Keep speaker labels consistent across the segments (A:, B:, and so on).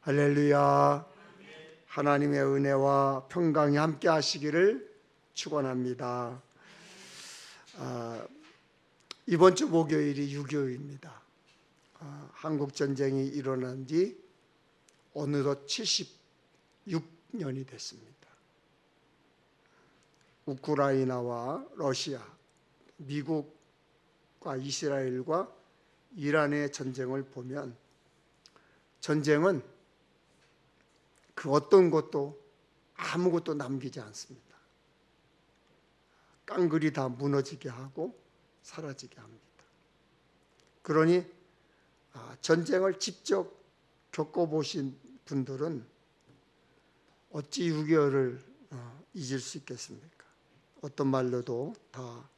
A: 할렐루야. 하나님의 은혜와 평강이 함께 하시기를 축원합니다. 이번 주 목요일이 6.25입니다. 한국 전쟁이 일어난 지 어느덧 76년이 됐습니다. 우크라이나와 러시아, 미국과 이스라엘과 이란의 전쟁을 보면 전쟁은 그 어떤 것도 아무것도 남기지 않습니다. 깡그리 다 무너지게 하고 사라지게 합니다. 그러니 전쟁을 직접 겪어보신 분들은 어찌 6.25를 잊을 수 있겠습니까? 어떤 말로도 다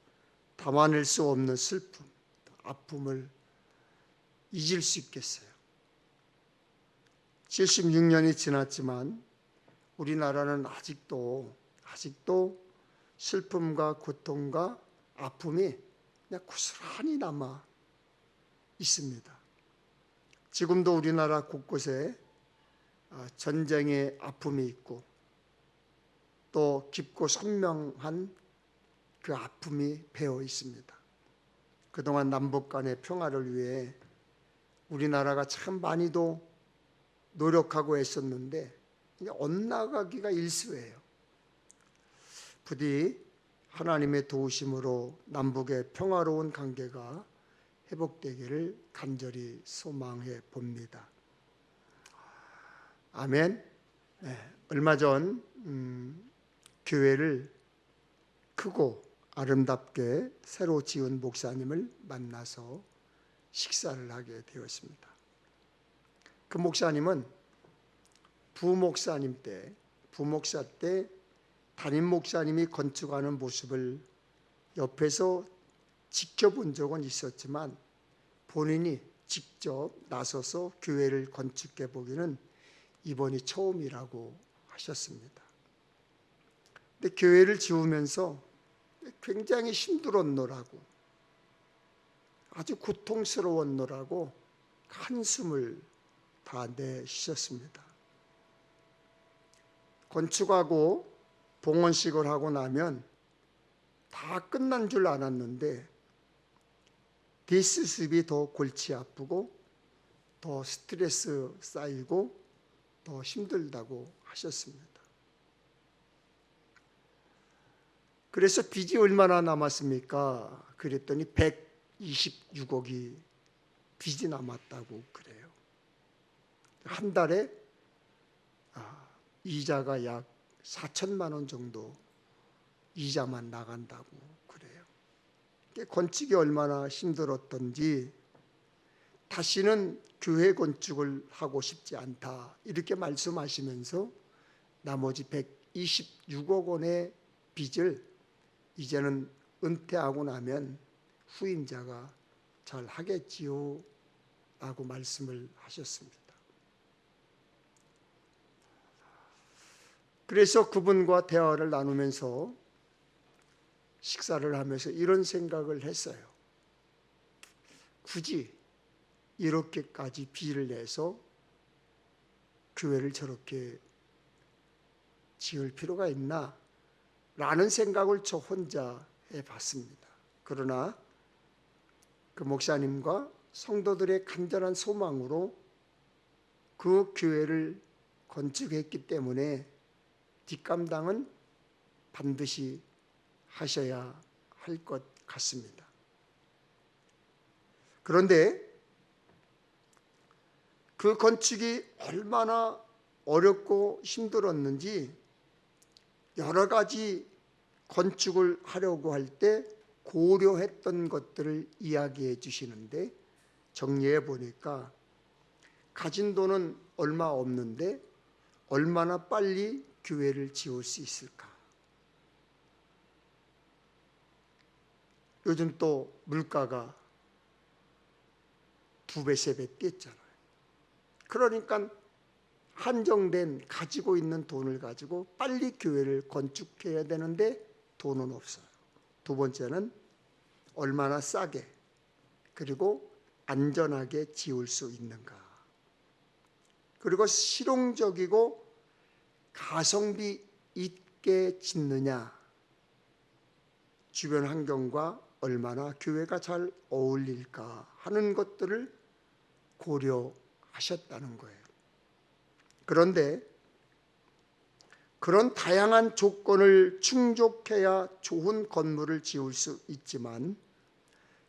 A: 담아낼 수 없는 슬픔, 아픔을 잊을 수 있겠어요. 76년이 지났지만 우리나라는 아직도 슬픔과 고통과 아픔이 그냥 고스란히 남아 있습니다. 지금도 우리나라 곳곳에 전쟁의 아픔이 있고 또 깊고 선명한 그 아픔이 배어 있습니다. 그동안 남북 간의 평화를 위해 우리나라가 참 많이도 노력하고 애썼는데 엇나가기가 일쑤예요. 부디 하나님의 도우심으로 남북의 평화로운 관계가 회복되기를 간절히 소망해 봅니다. 아멘. 얼마 전 교회를 크고 아름답게 새로 지은 목사님을 만나서 식사를 하게 되었습니다. 그 목사님은 부목사 때 담임 목사님이 건축하는 모습을 옆에서 지켜본 적은 있었지만 본인이 직접 나서서 교회를 건축해 보기는 이번이 처음이라고 하셨습니다. 근데 교회를 지으면서 굉장히 힘들었노라고, 아주 고통스러웠노라고 한숨을 다 내쉬셨습니다. 건축하고 봉헌식을 하고 나면 다 끝난 줄 알았는데 뒷수습이 더 골치 아프고 더 스트레스 쌓이고 더 힘들다고 하셨습니다. 그래서 빚이 얼마나 남았습니까? 그랬더니 126억이 빚이 남았다고 그래요. 한 달에 이자가 약 4천만 원 정도 이자만 나간다고 그래요. 건축이 얼마나 힘들었던지 다시는 교회 건축을 하고 싶지 않다 이렇게 말씀하시면서 나머지 126억 원의 빚을 이제는 은퇴하고 나면 후임자가 잘 하겠지요 라고 말씀을 하셨습니다. 그래서 그분과 대화를 나누면서 식사를 하면서 이런 생각을 했어요. 굳이 이렇게까지 빚을 내서 교회를 저렇게 지을 필요가 있나? 라는 생각을 저 혼자 해봤습니다. 그러나 그 목사님과 성도들의 간절한 소망으로 그 교회를 건축했기 때문에 뒷감당은 반드시 하셔야 할 것 같습니다. 그런데 그 건축이 얼마나 어렵고 힘들었는지 여러 가지 건축을 하려고 할 때 고려했던 것들을 이야기해 주시는데 정리해 보니까 가진 돈은 얼마 없는데 얼마나 빨리 교회를 지을 수 있을까? 요즘 또 물가가 2배, 3배 뛰었잖아요. 그러니까 한정된 가지고 있는 돈을 가지고 빨리 교회를 건축해야 되는데 돈은 없어요. 두 번째는 얼마나 싸게 그리고 안전하게 지을 수 있는가. 그리고 실용적이고 가성비 있게 짓느냐, 주변 환경과 얼마나 교회가 잘 어울릴까 하는 것들을 고려하셨다는 거예요. 그런데 그런 다양한 조건을 충족해야 좋은 건물을 지을 수 있지만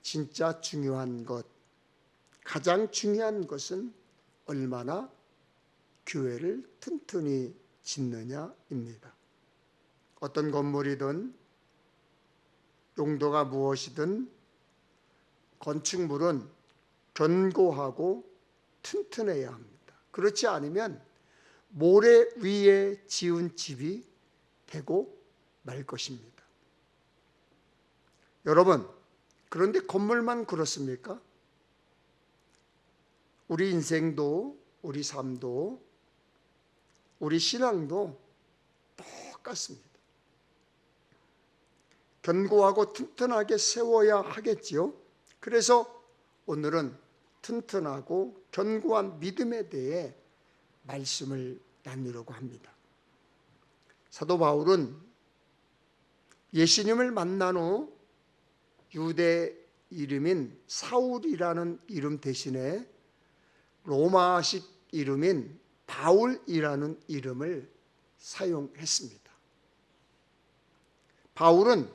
A: 진짜 중요한 것, 가장 중요한 것은 얼마나 교회를 튼튼히 짓느냐입니다. 어떤 건물이든 용도가 무엇이든 건축물은 견고하고 튼튼해야 합니다. 그렇지 않으면 모래 위에 지은 집이 되고 말 것입니다. 여러분, 그런데 건물만 그렇습니까? 우리 인생도, 우리 삶도, 우리 신앙도 똑같습니다. 견고하고 튼튼하게 세워야 하겠지요. 그래서 오늘은 튼튼하고 견고한 믿음에 대해 말씀을 나누려고 합니다. 사도 바울은 예수님을 만난 후 유대 이름인 사울이라는 이름 대신에 로마식 이름인 바울이라는 이름을 사용했습니다. 바울은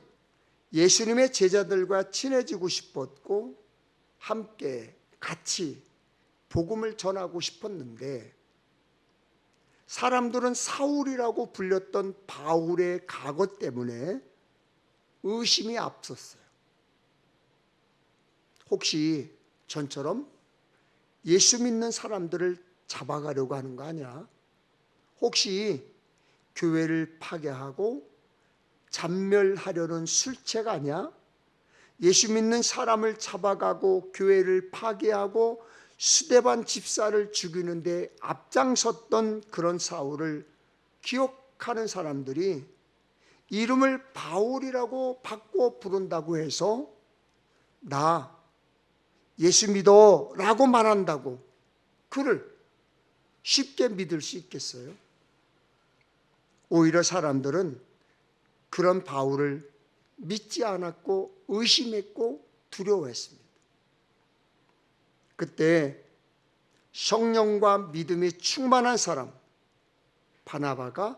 A: 예수님의 제자들과 친해지고 싶었고 함께 같이 복음을 전하고 싶었는데 사람들은 사울이라고 불렸던 바울의 과거 때문에 의심이 앞섰어요. 혹시 전처럼 예수 믿는 사람들을 잡아가려고 하는 거 아니야? 혹시 교회를 파괴하고 잔멸하려는 술책 아니야? 예수 믿는 사람을 잡아가고 교회를 파괴하고 스데반 집사를 죽이는데 앞장섰던 그런 사울을 기억하는 사람들이 이름을 바울이라고 바꿔 부른다고 해서 나 예수 믿어 라고 말한다고 그를 쉽게 믿을 수 있겠어요? 오히려 사람들은 그런 바울을 믿지 않았고 의심했고 두려워했습니다. 그때 성령과 믿음이 충만한 사람 바나바가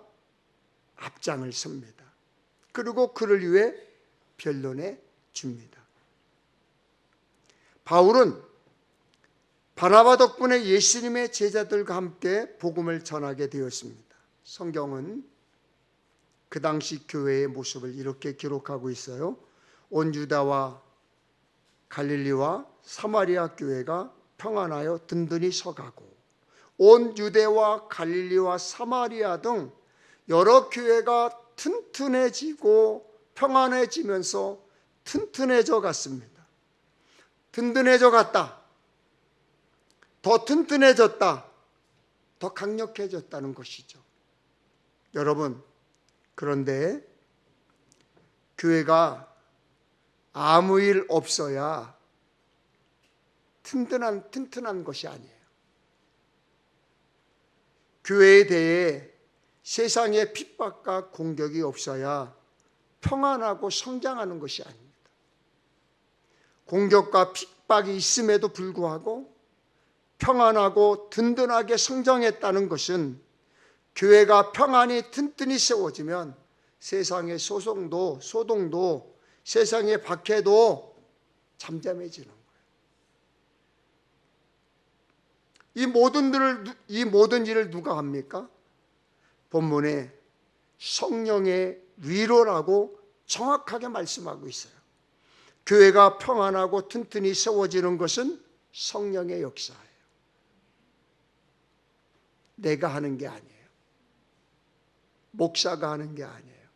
A: 앞장을 섭니다. 그리고 그를 위해 변론해 줍니다. 바울은 바나바 덕분에 예수님의 제자들과 함께 복음을 전하게 되었습니다. 성경은 그 당시 교회의 모습을 이렇게 기록하고 있어요. 온 유다와 갈릴리와 사마리아 교회가 평안하여 든든히 서가고 온 유대와 갈릴리와 사마리아 등 여러 교회가 튼튼해지고 평안해지면서 튼튼해져 갔습니다. 든든해져 갔다. 더 튼튼해졌다. 더 강력해졌다는 것이죠. 여러분, 그런데 교회가 아무 일 없어야 튼튼한 것이 아니에요. 교회에 대해 세상의 핍박과 공격이 없어야 평안하고 성장하는 것이 아닙니다. 공격과 핍박이 있음에도 불구하고 평안하고 든든하게 성장했다는 것은 교회가 평안히 튼튼히 세워지면 세상의 소동도 세상의 박해도 잠잠해지는 거예요. 이 모든 일을 누가 합니까? 본문에 성령의 위로라고 정확하게 말씀하고 있어요. 교회가 평안하고 튼튼히 세워지는 것은 성령의 역사예요. 내가 하는 게 아니에요. 목사가 하는 게 아니에요.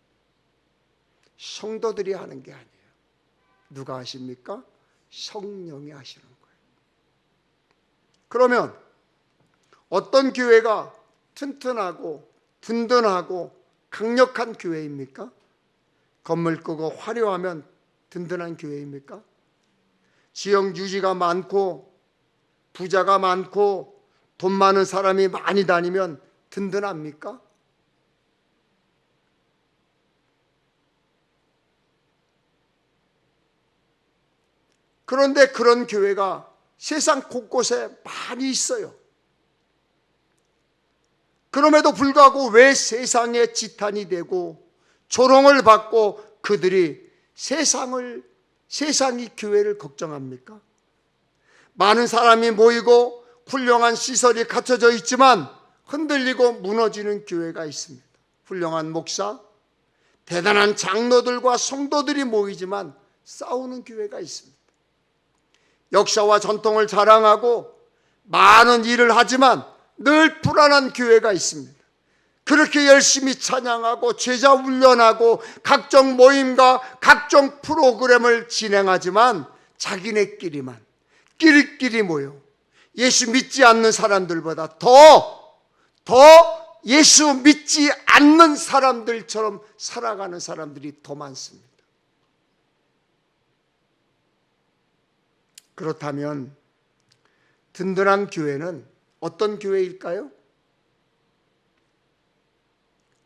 A: 성도들이 하는 게 아니에요. 누가 하십니까? 성령이 하시는 거예요. 그러면 어떤 교회가 튼튼하고 든든하고 강력한 교회입니까? 건물 크고 화려하면 든든한 교회입니까? 지역 유지가 많고 부자가 많고 돈 많은 사람이 많이 다니면 든든합니까? 그런데 그런 교회가 세상 곳곳에 많이 있어요. 그럼에도 불구하고 왜 세상의 지탄이 되고 조롱을 받고 그들이 세상이 교회를 걱정합니까? 많은 사람이 모이고 훌륭한 시설이 갖춰져 있지만 흔들리고 무너지는 교회가 있습니다. 훌륭한 목사, 대단한 장로들과 성도들이 모이지만 싸우는 교회가 있습니다. 역사와 전통을 자랑하고 많은 일을 하지만 늘 불안한 교회가 있습니다. 그렇게 열심히 찬양하고 제자 훈련하고 각종 모임과 각종 프로그램을 진행하지만 자기네끼리만 끼리끼리 모여 예수 믿지 않는 사람들보다 더 예수 믿지 않는 사람들처럼 살아가는 사람들이 더 많습니다. 그렇다면 든든한 교회는 어떤 교회일까요?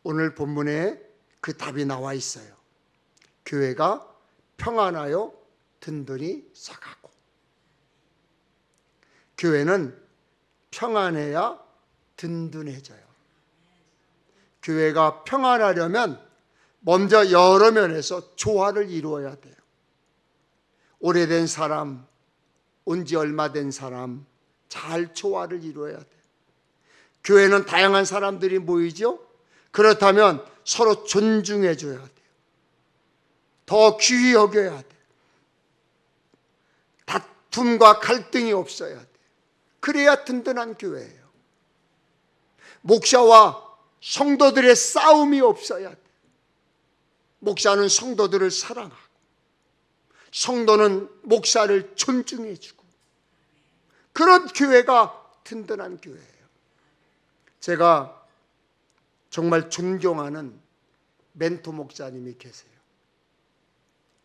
A: 오늘 본문에 그 답이 나와 있어요. 교회가 평안하여 든든히 서가고. 교회는 평안해야 든든해져요. 교회가 평안하려면 먼저 여러 면에서 조화를 이루어야 돼요. 오래된 사람, 온 지 얼마 된 사람, 잘 조화를 이루어야 돼요. 교회는 다양한 사람들이 모이죠. 그렇다면 서로 존중해 줘야 돼요. 더 귀히 여겨야 돼요. 다툼과 갈등이 없어야 돼요. 그래야 든든한 교회예요. 목사와 성도들의 싸움이 없어야 돼요. 목사는 성도들을 사랑하고 성도는 목사를 존중해 주고 그런 교회가 든든한 교회예요. 제가 정말 존경하는 멘토 목사님이 계세요.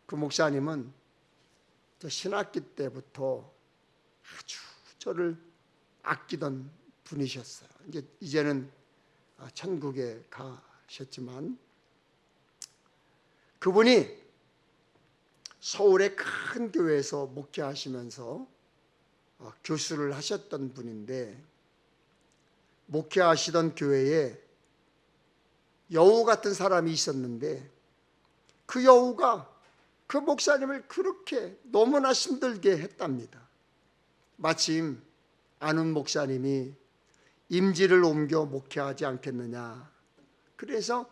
A: 그 목사님은 저 신학기 때부터 아주 저를 아끼던 분이셨어요. 이제는 천국에 가셨지만 그분이 서울의 큰 교회에서 목회하시면서 교수를 하셨던 분인데 목회하시던 교회에 여우 같은 사람이 있었는데 그 여우가 그 목사님을 그렇게 너무나 힘들게 했답니다. 마침 아는 목사님이 임지를 옮겨 목회하지 않겠느냐. 그래서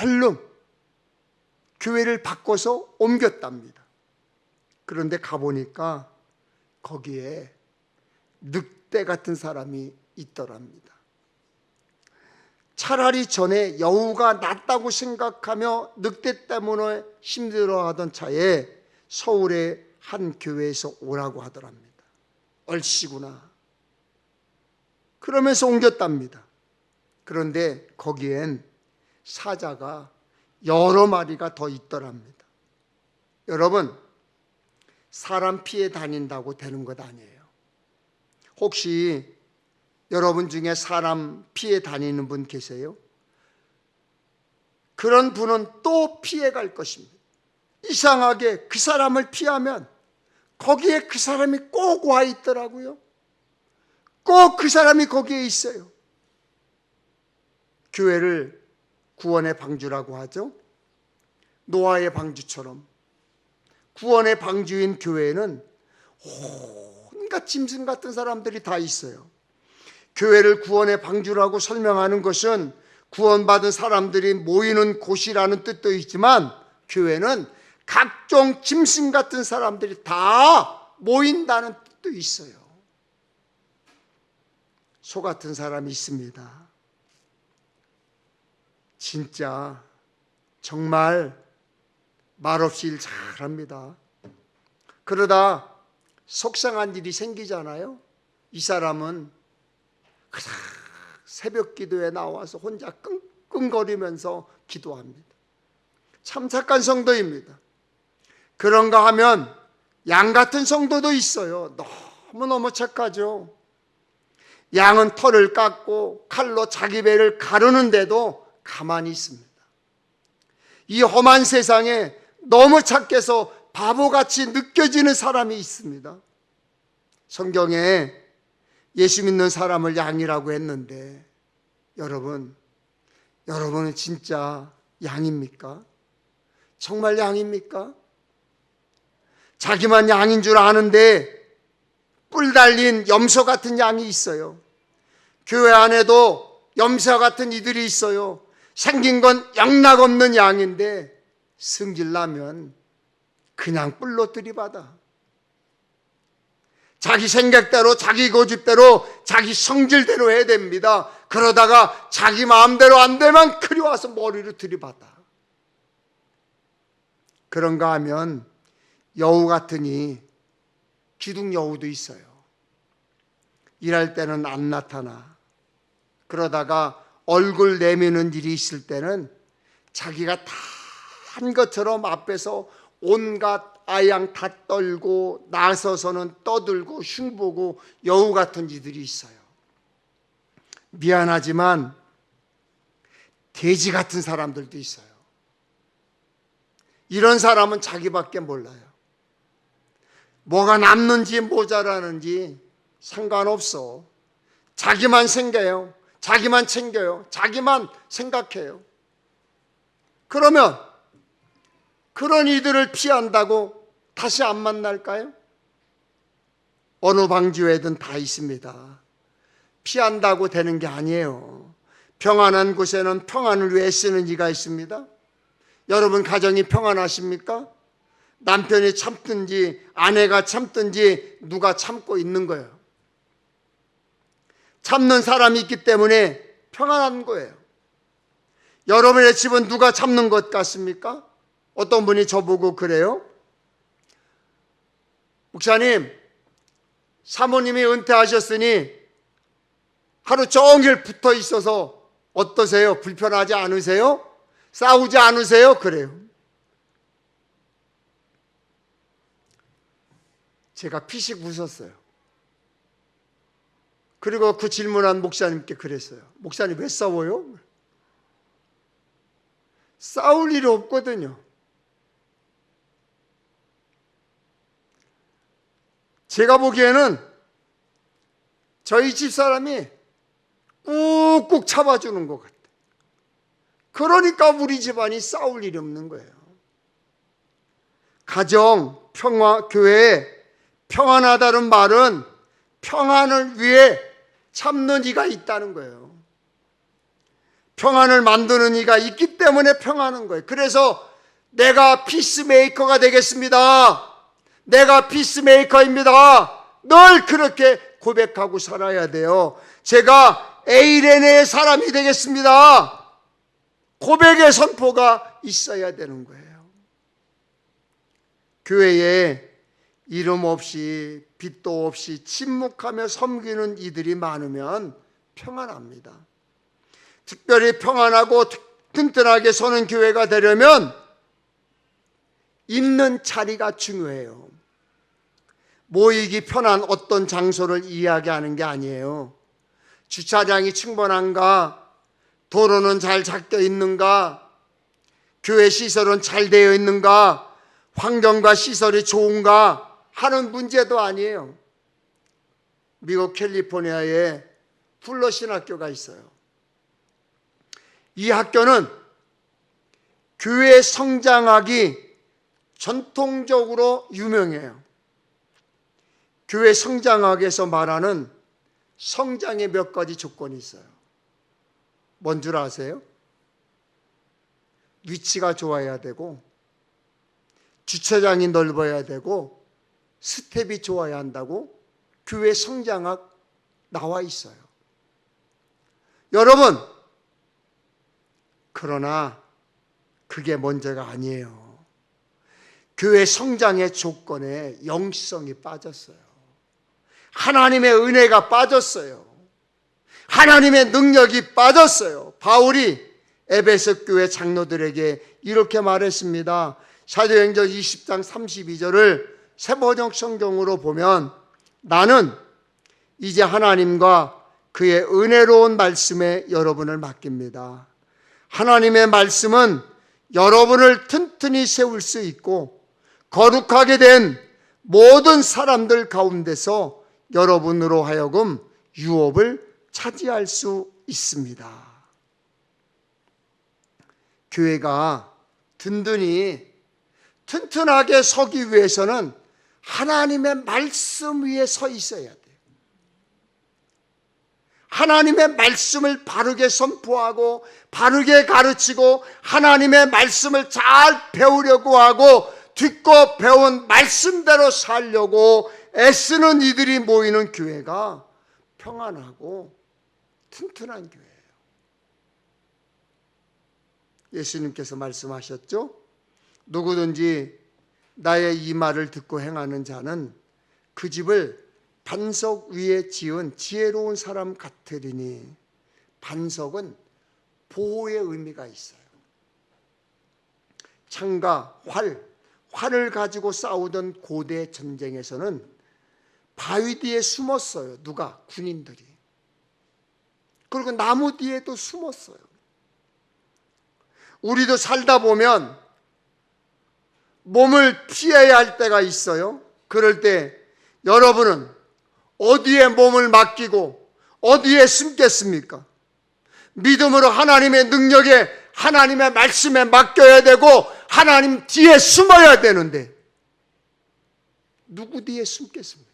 A: 얼른 교회를 바꿔서 옮겼답니다. 그런데 가보니까 거기에 늑대 같은 사람이 있더랍니다. 차라리 전에 여우가 낫다고 생각하며 늑대 때문에 힘들어하던 차에 서울의 한 교회에서 오라고 하더랍니다. 얼씨구나. 그러면서 옮겼답니다. 그런데 거기엔 사자가 여러 마리가 더 있더랍니다. 여러분, 사람 피해 다닌다고 되는 것 아니에요. 혹시 여러분 중에 사람 피해 다니는 분 계세요? 그런 분은 또 피해 갈 것입니다. 이상하게 그 사람을 피하면 거기에 그 사람이 꼭 와 있더라고요. 꼭 그 사람이 거기에 있어요. 교회를 구원의 방주라고 하죠. 노아의 방주처럼 구원의 방주인 교회에는 온갖 짐승 같은 사람들이 다 있어요. 교회를 구원의 방주라고 설명하는 것은 구원받은 사람들이 모이는 곳이라는 뜻도 있지만 교회는 각종 짐승 같은 사람들이 다 모인다는 뜻도 있어요. 소 같은 사람이 있습니다. 진짜 정말 말없이 일 잘합니다. 그러다 속상한 일이 생기잖아요. 이 사람은 새벽 기도에 나와서 혼자 끙끙거리면서 기도합니다. 참 착한 성도입니다. 그런가 하면 양 같은 성도도 있어요. 너무너무 착하죠. 양은 털을 깎고 칼로 자기 배를 가르는데도 가만히 있습니다. 이 험한 세상에 너무 착해서 바보같이 느껴지는 사람이 있습니다. 성경에 예수 믿는 사람을 양이라고 했는데 여러분은 진짜 양입니까? 정말 양입니까? 자기만 양인 줄 아는데 뿔 달린 염소 같은 양이 있어요. 교회 안에도 염소 같은 이들이 있어요. 생긴 건 영락없는 양인데 승질 나면 그냥 뿔로 들이받아. 자기 생각대로, 자기 고집대로, 자기 성질대로 해야 됩니다. 그러다가 자기 마음대로 안 되면 그리 와서 머리로 들이받아. 그런가 하면 여우 같으니 기둥 여우도 있어요. 일할 때는 안 나타나. 그러다가 얼굴 내미는 일이 있을 때는 자기가 다 한 것처럼 앞에서 온갖 아양 다 떨고 나서서는 떠들고 흉보고 여우 같은 이들이 있어요. 미안하지만 돼지 같은 사람들도 있어요. 이런 사람은 자기밖에 몰라요. 뭐가 남는지 모자라는지 상관없어. 자기만 생겨요. 자기만 챙겨요. 자기만 생각해요. 그러면 그런 이들을 피한다고 다시 안 만날까요? 어느 방주에든 다 있습니다. 피한다고 되는 게 아니에요. 평안한 곳에는 평안을 위해 쓰는 이가 있습니다. 여러분 가정이 평안하십니까? 남편이 참든지 아내가 참든지 누가 참고 있는 거예요. 참는 사람이 있기 때문에 평안한 거예요. 여러분의 집은 누가 참는 것 같습니까? 어떤 분이 저보고 그래요? 목사님, 사모님이 은퇴하셨으니 하루 종일 붙어 있어서 어떠세요? 불편하지 않으세요? 싸우지 않으세요? 그래요. 제가 피식 웃었어요. 그리고 그 질문한 목사님께 그랬어요. 목사님 왜 싸워요? 싸울 일이 없거든요. 제가 보기에는 저희 집사람이 꾹꾹 참아주는 것 같아요. 그러니까 우리 집안이 싸울 일이 없는 거예요. 가정, 평화, 교회에 평안하다는 말은 평안을 위해 참는 이가 있다는 거예요. 평안을 만드는 이가 있기 때문에 평안한 거예요. 그래서 내가 피스메이커가 되겠습니다. 내가 피스메이커입니다. 늘 그렇게 고백하고 살아야 돼요. 제가 에이레네의 사람이 되겠습니다. 고백의 선포가 있어야 되는 거예요. 교회에 이름 없이 빛도 없이 침묵하며 섬기는 이들이 많으면 평안합니다. 특별히 평안하고 튼튼하게 서는 교회가 되려면 있는 자리가 중요해요. 모이기 편한 어떤 장소를 이야기하는 게 아니에요. 주차장이 충분한가? 도로는 잘 작겨 있는가? 교회 시설은 잘 되어 있는가? 환경과 시설이 좋은가? 하는 문제도 아니에요. 미국 캘리포니아에 풀러신 학교가 있어요. 이 학교는 교회 성장학이 전통적으로 유명해요. 교회 성장학에서 말하는 성장의 몇 가지 조건이 있어요. 뭔 줄 아세요? 위치가 좋아야 되고, 주차장이 넓어야 되고, 스텝이 좋아야 한다고 교회 성장학 나와 있어요. 여러분, 그러나 그게 먼저가 아니에요. 교회 성장의 조건에 영성이 빠졌어요. 하나님의 은혜가 빠졌어요. 하나님의 능력이 빠졌어요. 바울이 에베소 교회 장로들에게 이렇게 말했습니다. 사도행전 20장 32절을 새번역 성경으로 보면 나는 이제 하나님과 그의 은혜로운 말씀에 여러분을 맡깁니다. 하나님의 말씀은 여러분을 튼튼히 세울 수 있고 거룩하게 된 모든 사람들 가운데서 여러분으로 하여금 유업을 차지할 수 있습니다. 교회가 든든히 튼튼하게 서기 위해서는 하나님의 말씀 위에 서 있어야 돼요. 하나님의 말씀을 바르게 선포하고 바르게 가르치고 하나님의 말씀을 잘 배우려고 하고 듣고 배운 말씀대로 살려고 애쓰는 이들이 모이는 교회가 평안하고 튼튼한 교회예요. 예수님께서 말씀하셨죠? 누구든지 나의 이 말을 듣고 행하는 자는 그 집을 반석 위에 지은 지혜로운 사람 같으리니. 반석은 보호의 의미가 있어요. 창과 활을 가지고 싸우던 고대 전쟁에서는 바위 뒤에 숨었어요. 누가? 군인들이. 그리고 나무 뒤에도 숨었어요. 우리도 살다 보면 몸을 피해야 할 때가 있어요. 그럴 때 여러분은 어디에 몸을 맡기고 어디에 숨겠습니까? 믿음으로 하나님의 능력에 하나님의 말씀에 맡겨야 되고 하나님 뒤에 숨어야 되는데 누구 뒤에 숨겠습니까?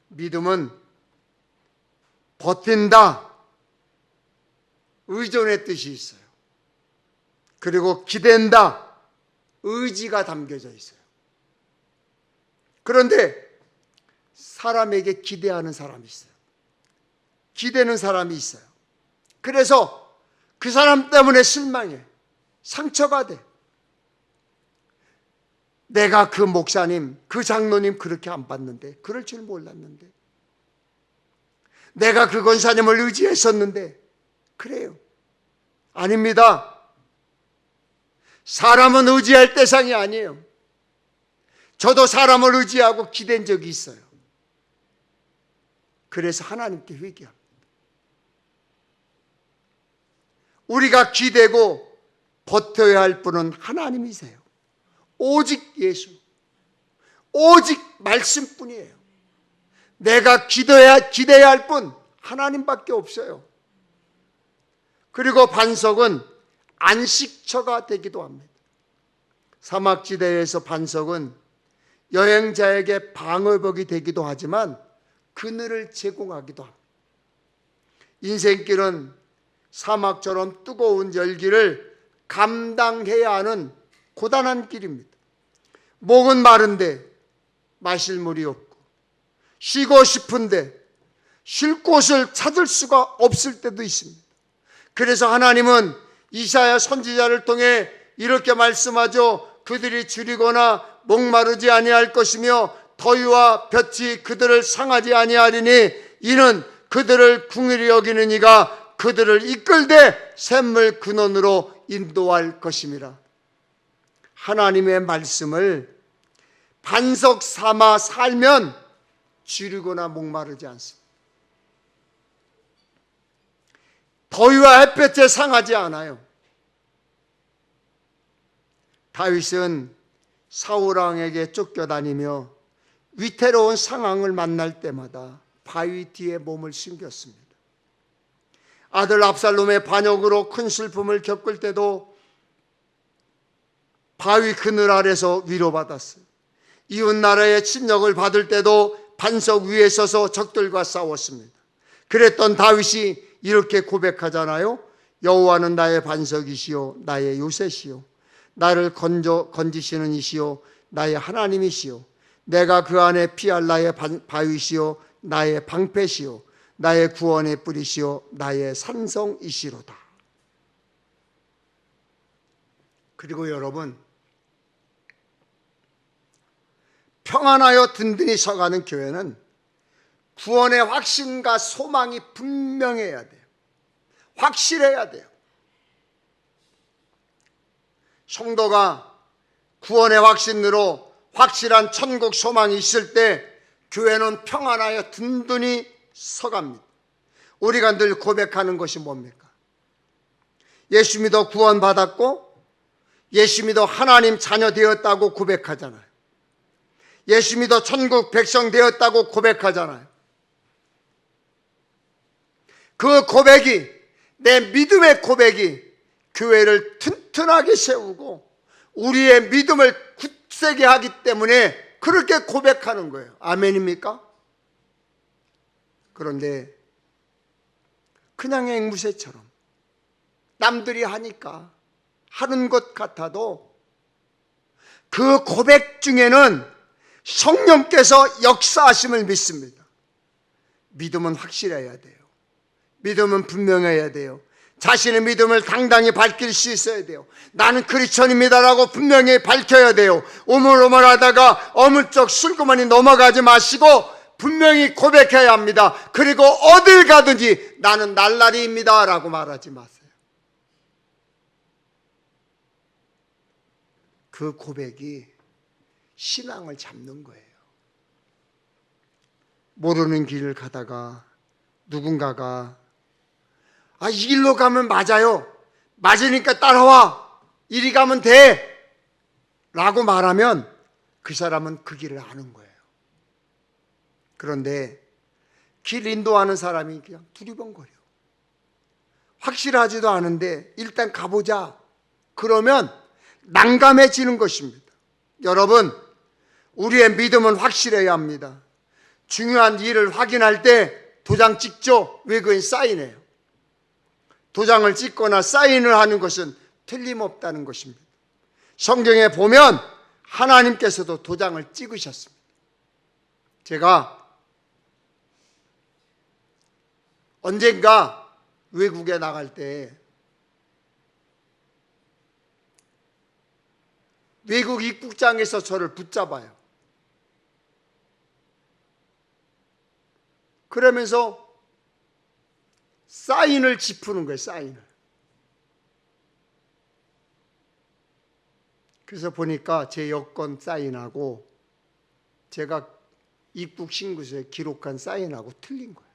A: 믿음은 버틴다, 의존의 뜻이 있어요. 그리고 기댄다, 의지가 담겨져 있어요. 그런데 사람에게 기대하는 사람이 있어요. 기대는 사람이 있어요. 그래서 그 사람 때문에 실망해. 상처가 돼. 내가 그 목사님, 그 장로님 그렇게 안 봤는데, 그럴 줄 몰랐는데, 내가 그 권사님을 의지했었는데. 그래요. 아닙니다. 사람은 의지할 대상이 아니에요. 저도 사람을 의지하고 기댄 적이 있어요. 그래서 하나님께 회개합니다. 우리가 기대고 버텨야 할 분은 하나님이세요. 오직 예수, 오직 말씀뿐이에요. 내가 기대야 할 분 하나님밖에 없어요. 그리고 반석은 안식처가 되기도 합니다. 사막지대에서 반석은 여행자에게 방어벽이 되기도 하지만 그늘을 제공하기도 합니다. 인생길은 사막처럼 뜨거운 열기를 감당해야 하는 고단한 길입니다. 목은 마른데 마실 물이 없고, 쉬고 싶은데 쉴 곳을 찾을 수가 없을 때도 있습니다. 그래서 하나님은 이사야 선지자를 통해 이렇게 말씀하죠. 그들이 줄이거나 목마르지 아니할 것이며 더위와 볕이 그들을 상하지 아니하리니 이는 그들을 긍휼히 여기는 이가 그들을 이끌되 샘물 근원으로 인도할 것임이라. 하나님의 말씀을 반석 삼아 살면 줄이거나 목마르지 않습니다. 더위와 햇볕에 상하지 않아요. 다윗은 사울왕에게 쫓겨다니며 위태로운 상황을 만날 때마다 바위 뒤에 몸을 숨겼습니다. 아들 압살롬의 반역으로 큰 슬픔을 겪을 때도 바위 그늘 아래서 위로받았어요. 이웃 나라의 침략을 받을 때도 반석 위에 서서 적들과 싸웠습니다. 그랬던 다윗이 이렇게 고백하잖아요. 여호와는 나의 반석이시요 나의 요새시요 나를 건지시는 이시요 나의 하나님이시요 내가 그 안에 피할 나의 바위시요 나의 방패시요 나의 구원의 뿌리시요 나의 산성이시로다. 그리고 여러분, 평안하여 든든히 서가는 교회는 구원의 확신과 소망이 분명해야 돼요. 확실해야 돼요. 성도가 구원의 확신으로 확실한 천국 소망이 있을 때 교회는 평안하여 든든히 서갑니다. 우리가 늘 고백하는 것이 뭡니까? 예수 믿어 구원받았고 예수 믿어 하나님 자녀 되었다고 고백하잖아요. 예수 믿어 천국 백성 되었다고 고백하잖아요. 그 고백이, 내 믿음의 고백이 교회를 튼튼하게 세우고 우리의 믿음을 굳세게 하기 때문에 그렇게 고백하는 거예요. 아멘입니까? 그런데 그냥 앵무새처럼 남들이 하니까 하는 것 같아도 그 고백 중에는 성령께서 역사하심을 믿습니다. 믿음은 확실해야 돼요. 믿음은 분명해야 돼요. 자신의 믿음을 당당히 밝힐 수 있어야 돼요. 나는 크리스천입니다라고 분명히 밝혀야 돼요. 오물오물하다가 어물쩍 술구머니 넘어가지 마시고 분명히 고백해야 합니다. 그리고 어딜 가든지 나는 날라리입니다 라고 말하지 마세요. 그 고백이 신앙을 잡는 거예요. 모르는 길을 가다가 누군가가 이 길로 가면 맞아요. 맞으니까 따라와. 이리 가면 돼. 라고 말하면 그 사람은 그 길을 아는 거예요. 그런데 길 인도하는 사람이 그냥 두리번거려. 확실하지도 않은데 일단 가보자. 그러면 난감해지는 것입니다. 여러분, 우리의 믿음은 확실해야 합니다. 중요한 일을 확인할 때 도장 찍죠. 왜? 그건 사인해요. 도장을 찍거나 사인을 하는 것은 틀림없다는 것입니다. 성경에 보면 하나님께서도 도장을 찍으셨습니다. 제가 언젠가 외국에 나갈 때 외국 입국장에서 저를 붙잡아요. 그러면서 사인을 짚는 거예요. 사인을. 그래서 보니까 제 여권 사인하고 제가 입국 신고서에 기록한 사인하고 틀린 거예요.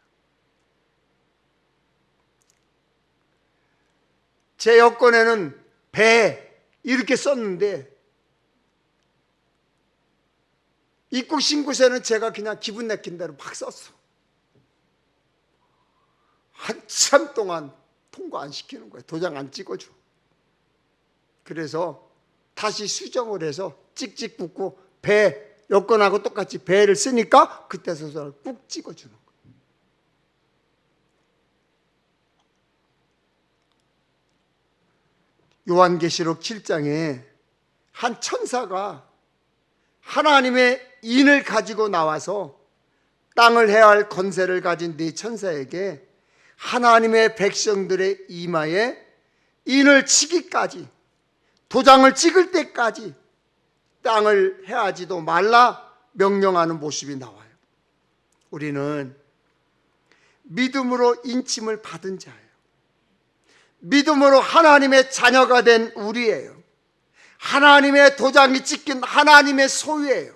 A: 제 여권에는 배 이렇게 썼는데 입국 신고서에는 제가 그냥 기분 내킨 대로 막 썼어. 한참 동안 통과 안 시키는 거예요. 도장 안 찍어줘. 그래서 다시 수정을 해서 찍찍 붙고 배, 여권하고 똑같이 배를 쓰니까 그때 서서 꾹 찍어주는 거예요. 요한계시록 7장에 한 천사가 하나님의 인을 가지고 나와서 땅을 해할 권세를 가진 네 천사에게 하나님의 백성들의 이마에 인을 치기까지, 도장을 찍을 때까지 땅을 해하지도 말라 명령하는 모습이 나와요. 우리는 믿음으로 인침을 받은 자예요. 믿음으로 하나님의 자녀가 된 우리예요. 하나님의 도장이 찍힌 하나님의 소유예요.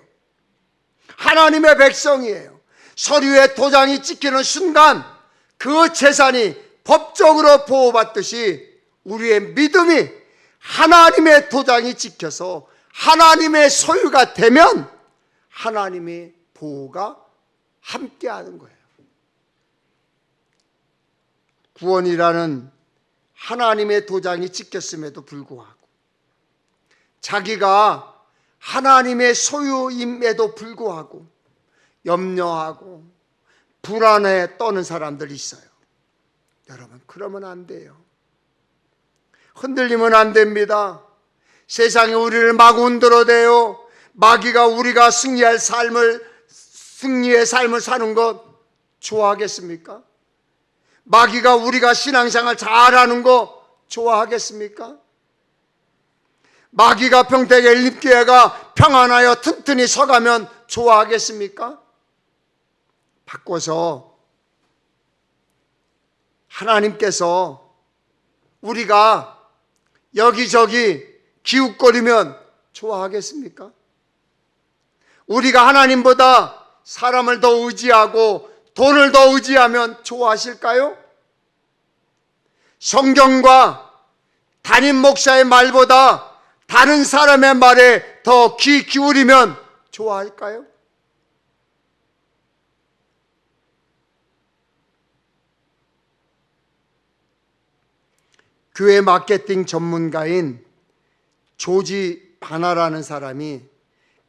A: 하나님의 백성이에요. 서류에 도장이 찍히는 순간 그 재산이 법적으로 보호받듯이 우리의 믿음이 하나님의 도장이 찍혀서 하나님의 소유가 되면 하나님의 보호가 함께하는 거예요. 구원이라는 하나님의 도장이 찍혔음에도 불구하고 자기가 하나님의 소유임에도 불구하고 염려하고 불안해 떠는 사람들이 있어요. 여러분, 그러면 안 돼요. 흔들리면 안 됩니다. 세상이 우리를 마구 흔들어대요. 마귀가 우리가 승리의 삶을 사는 것 좋아하겠습니까? 마귀가 우리가 신앙생활 잘하는 거 좋아하겠습니까? 마귀가 평택의 일립교회가 평안하여 튼튼히 서가면 좋아하겠습니까? 바꿔서 하나님께서 우리가 여기저기 기웃거리면 좋아하겠습니까? 우리가 하나님보다 사람을 더 의지하고 돈을 더 의지하면 좋아하실까요? 성경과 담임 목사의 말보다 다른 사람의 말에 더 귀 기울이면 좋아할까요? 교회 마케팅 전문가인 조지 바나라는 사람이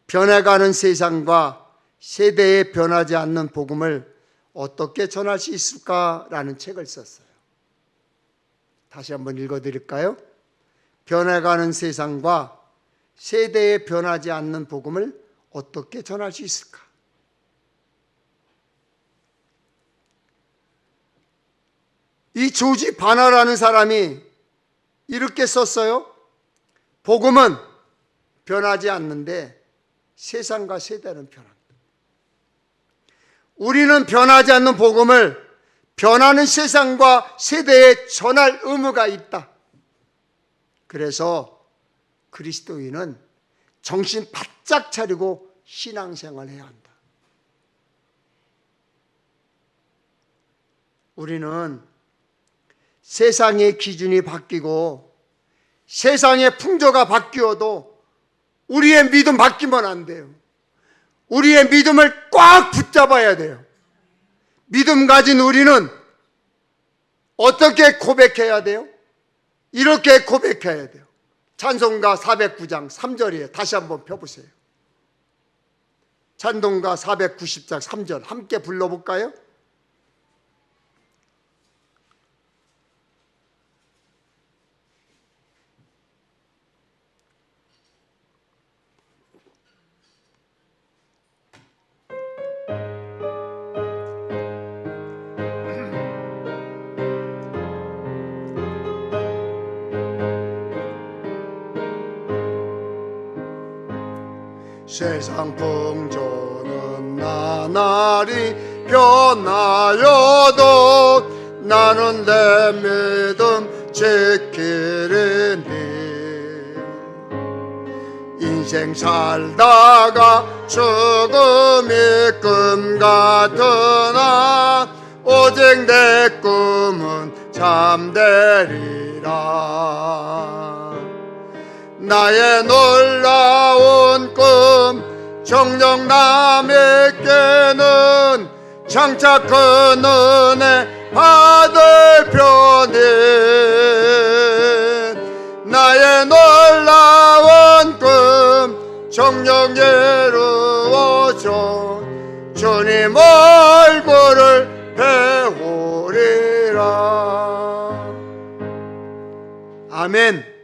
A: 변해가는 세상과 세대에 변하지 않는 복음을 어떻게 전할 수 있을까라는 책을 썼어요. 다시 한번 읽어드릴까요? 변해가는 세상과 세대에 변하지 않는 복음을 어떻게 전할 수 있을까? 이 조지 바나라는 사람이 이렇게 썼어요. 복음은 변하지 않는데 세상과 세대는 변합니다. 우리는 변하지 않는 복음을 변하는 세상과 세대에 전할 의무가 있다. 그래서 그리스도인은 정신 바짝 차리고 신앙생활을 해야 한다. 우리는 세상의 기준이 바뀌고 세상의 풍조가 바뀌어도 우리의 믿음 바뀌면 안 돼요. 우리의 믿음을 꽉 붙잡아야 돼요. 믿음 가진 우리는 어떻게 고백해야 돼요? 이렇게 고백해야 돼요. 찬송가 409장 3절이에요. 다시 한번 펴보세요. 찬송가 490장 3절 함께 불러볼까요? 세상 풍조는 나날이 변하여도 나는 내 믿음 지키리니 인생 살다가 죽음이 꿈 같으나 오직 내 꿈은 잠되리라. 나의 놀라운 꿈 정녕 남에게는 장차 그 은혜 받을 편이 나의 놀라운 꿈 정녕 이루어져 주님 얼굴을 배우리라. 아멘.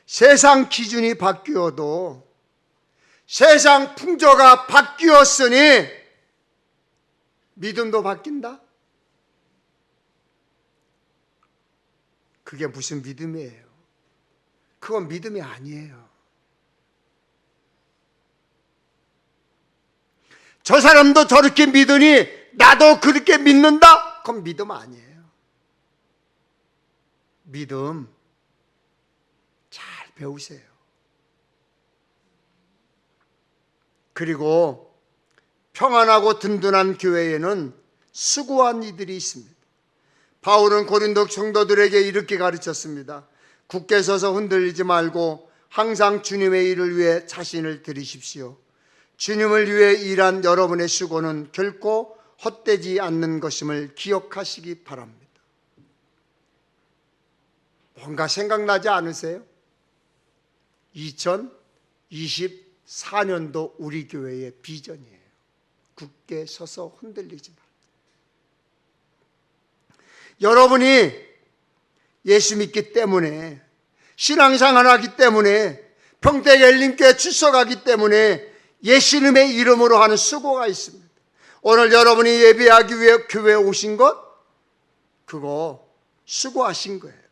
A: 세상 기준이 바뀌어도 세상 풍조가 바뀌었으니 믿음도 바뀐다? 그게 무슨 믿음이에요? 그건 믿음이 아니에요. 저 사람도 저렇게 믿으니 나도 그렇게 믿는다? 그건 믿음 아니에요. 믿음 잘 배우세요. 그리고 평안하고 든든한 교회에는 수고한 이들이 있습니다. 바울은 고린도 성도들에게 이렇게 가르쳤습니다. 굳게 서서 흔들리지 말고 항상 주님의 일을 위해 자신을 들이십시오. 주님을 위해 일한 여러분의 수고는 결코 헛되지 않는 것임을 기억하시기 바랍니다. 뭔가 생각나지 않으세요? 2024년도 우리 교회의 비전이에요. 굳게 서서 흔들리지 마. 여러분이 예수 믿기 때문에, 신앙생활 하기 때문에, 평택 엘림교회 출석하기 때문에 예수님의 이름으로 하는 수고가 있습니다. 오늘 여러분이 예배하기 위해 교회에 오신 것, 그거 수고하신 거예요.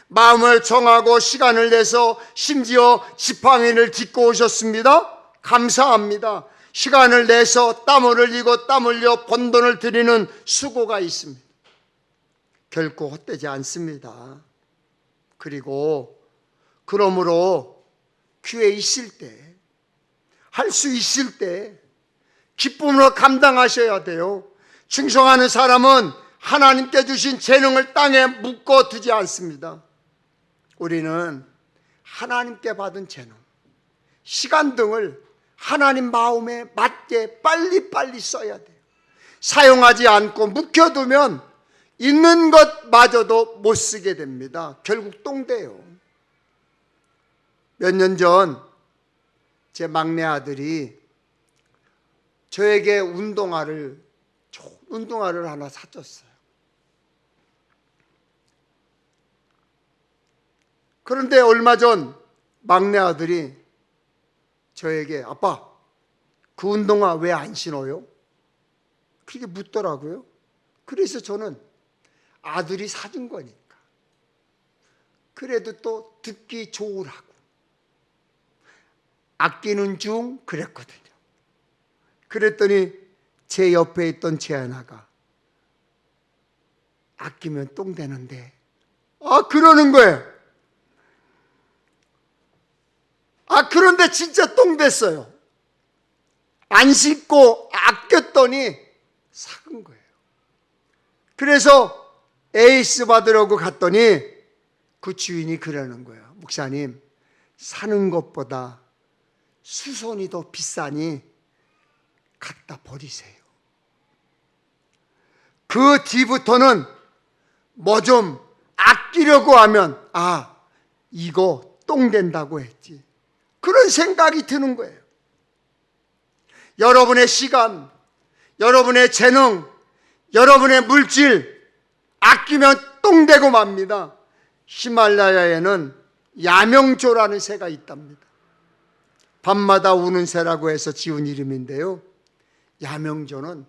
A: 마음을 정하고 시간을 내서 심지어 지팡이를 딛고 오셨습니다. 감사합니다. 시간을 내서 땀을 흘리고 땀 흘려 번 돈을 드리는 수고가 있습니다. 결코 헛되지 않습니다. 그리고 그러므로 교회에 있을 때 할 수 있을 때 기쁨으로 감당하셔야 돼요. 충성하는 사람은 하나님께 주신 재능을 땅에 묶어 두지 않습니다. 우리는 하나님께 받은 재능, 시간 등을 하나님 마음에 맞게 빨리빨리 써야 돼요. 사용하지 않고 묵혀두면 있는 것마저도 못 쓰게 됩니다. 결국 똥돼요. 몇 년 전 제 막내 아들이 저에게 좋은 운동화를 하나 사줬어요. 그런데 얼마 전 막내 아들이 저에게 아빠, 그 운동화 왜 안 신어요? 그렇게 묻더라고요. 그래서 저는 아들이 사준 거니까 그래도 또 듣기 좋으라고 아끼는 중 그랬거든요. 그랬더니 제 옆에 있던 제 하나가 아끼면 똥 되는데 그러는 거예요. 그런데 진짜 똥 됐어요. 안 신고 아꼈더니 삭은 거예요. 그래서 에이스 받으려고 갔더니 그 주인이 그러는 거예요. 목사님, 사는 것보다 수선이 더 비싸니 갖다 버리세요. 그 뒤부터는 뭐 좀 아끼려고 하면 이거 똥 된다고 했지, 그런 생각이 드는 거예요. 여러분의 시간, 여러분의 재능, 여러분의 물질 아끼면 똥 되고 맙니다. 히말라야에는 야명조라는 새가 있답니다. 밤마다 우는 새라고 해서 지은 이름인데요, 야명조는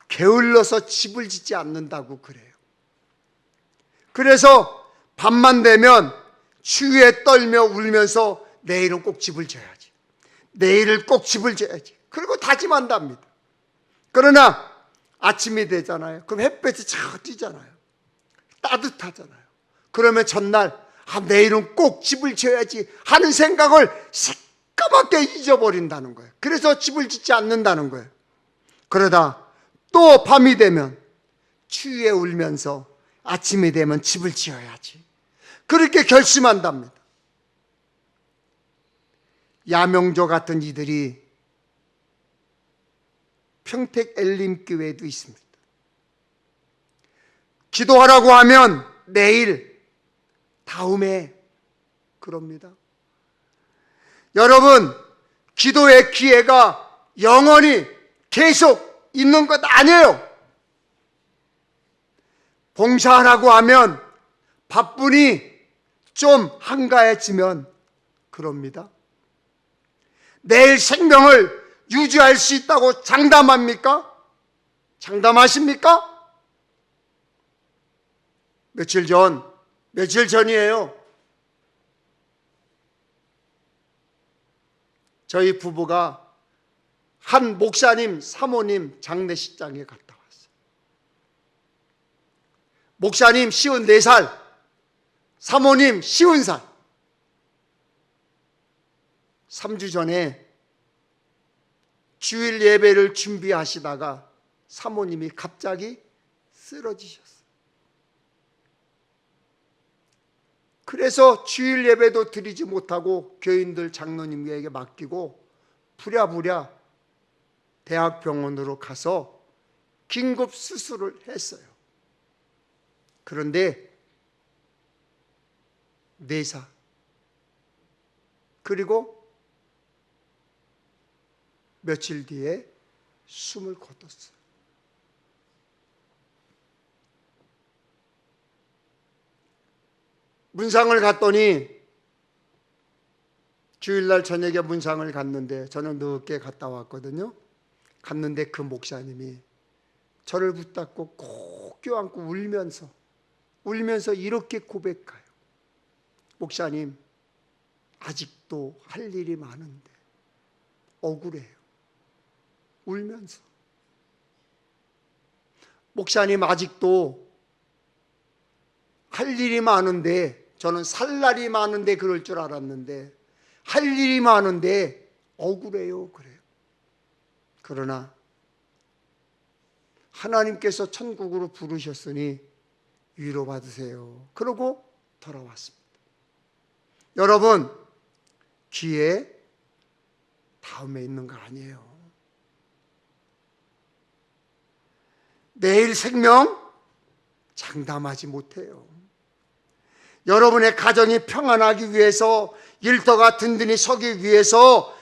A: 게을러서 집을 짓지 않는다고 그래요. 그래서 밤만 되면 추위에 떨며 울면서 내일은 꼭 집을 져야지, 내일을 꼭 집을 져야지, 그리고 다짐한답니다. 그러나 아침이 되잖아요. 그럼 햇볕이 쫙 띄잖아요. 따뜻하잖아요. 그러면 전날 내일은 꼭 집을 지어야지 하는 생각을 새까맣게 잊어버린다는 거예요. 그래서 집을 짓지 않는다는 거예요. 그러다 또 밤이 되면 추위에 울면서 아침이 되면 집을 지어야지, 그렇게 결심한답니다. 야명조 같은 이들이 평택 엘림교회에도 있습니다. 기도하라고 하면 내일, 다음에 그럽니다. 여러분, 기도의 기회가 영원히 계속 있는 것 아니에요. 봉사하라고 하면 바쁘니 좀 한가해지면 그럽니다. 내일 생명을 유지할 수 있다고 장담합니까? 장담하십니까? 며칠 전이에요. 저희 부부가 한 목사님, 사모님 장례식장에 갔다 왔어요. 목사님 54살, 사모님 50살. 3주 전에 주일 예배를 준비하시다가 사모님이 갑자기 쓰러지셨어요. 그래서 주일 예배도 드리지 못하고 교인들 장로님에게 맡기고 부랴부랴 대학병원으로 가서 긴급 수술을 했어요. 그런데 뇌사, 그리고 며칠 뒤에 숨을 거뒀어요. 문상을 갔더니, 주일날 저녁에 문상을 갔는데 저는 늦게 갔다 왔거든요. 갔는데 그 목사님이 저를 붙잡고 꼭 껴안고 울면서 이렇게 고백해요. 목사님, 아직도 할 일이 많은데 억울해요. 울면서. 목사님, 아직도 할 일이 많은데, 저는 살 날이 많은데 그럴 줄 알았는데 할 일이 많은데 억울해요. 그래요. 그러나 하나님께서 천국으로 부르셨으니 위로받으세요. 그러고 돌아왔습니다. 여러분, 기회 다음에 있는 거 아니에요. 내일 생명 장담하지 못해요. 여러분의 가정이 평안하기 위해서, 일터가 든든히 서기 위해서,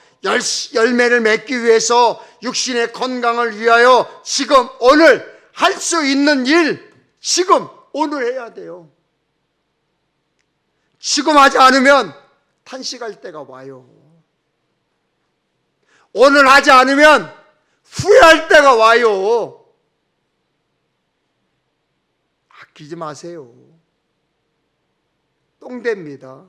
A: 열매를 맺기 위해서, 육신의 건강을 위하여 지금 오늘 할 수 있는 일, 지금 오늘 해야 돼요. 지금 하지 않으면 탄식할 때가 와요. 오늘 하지 않으면 후회할 때가 와요. 아끼지 마세요. 똥됩니다.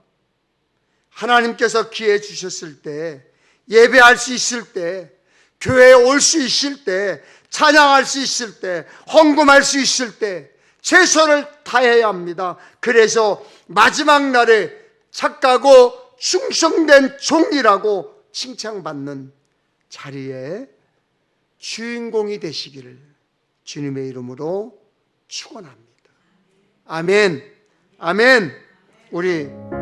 A: 하나님께서 기회 주셨을 때, 예배할 수 있을 때, 교회에 올 수 있을 때, 찬양할 수 있을 때, 헌금할 수 있을 때 최선을 다해야 합니다. 그래서 마지막 날에 착하고 충성된 종이라고 칭찬받는 자리에 주인공이 되시기를 주님의 이름으로 축원합니다. 아멘. 아멘. 우리